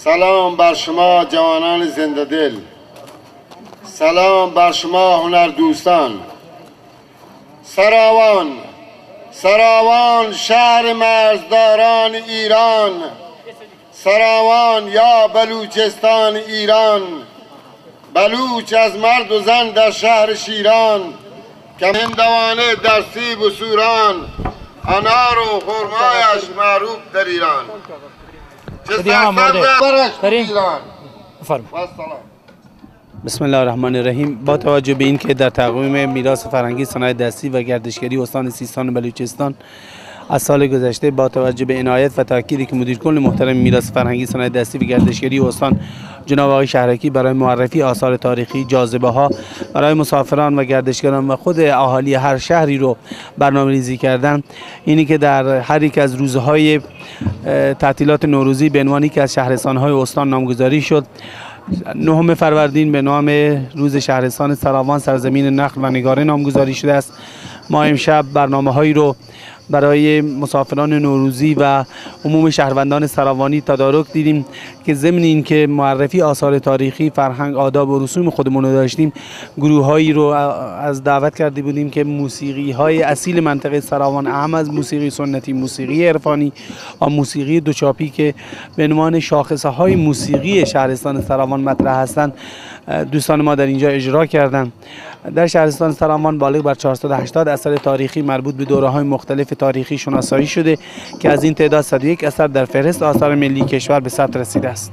سلام بر شما جوانان زنده دل، سلام بر شما هنر دوستان. سراوان شهر مرزداران ایران، سراوان یا بلوچستان ایران. بلوچ از مرد و زن در شهر شیران، که هندوانه در سیب و سوران، انار و خرمایش معروف در ایران. بسم الله الرحمن الرحیم. با توجه به اینکه در تقویم میراث فرهنگی صنایع دستی و گردشگری استان سیستان و بلوچستان از سال گذشته با توجه به عنایت و تاکیدی که مدیر کل محترم میراث فرهنگی صنایع دستی و گردشگری استان جناب آقای شهرکی برای معرفی آثار تاریخی، جاذبه ها برای مسافران و گردشگران و خود اهالی هر شهری رو برنامه‌ریزی کردن، اینی که در هر یک از روزهای تعطیلات نوروزی به عنوان یکی از شهرستان‌های استان نامگذاری شد. 9 فروردین به نام روز شهرستان سراوان سرزمین نخل و نگاره نامگذاری شده است. ما امشب برنامه‌هایی رو برای مسافران نوروزی و عموم شهروندان سراوانی تدارک دیدیم که ضمن این که معرفی آثار تاریخی، فرهنگ، آداب و رسوم خودمون رو داشتیم، گروه‌هایی رو از دعوت کرده بودیم که موسیقی‌های اصیل منطقه سراوان، اهم از موسیقی سنتی، موسیقی عرفانی و موسیقی دوچاپی که به عنوان شاخصه‌های موسیقی شهرستان سراوان مطرح هستند، دوستان ما در اینجا اجرا کردند. در شهرستان سراوان بالغ بر 480 اثر تاریخی مربوط به دوره‌های مختلف تاریخی شناسایی شده که از این تعداد 101 اثر در فهرست آثار ملی کشور به ثبت رسیده است.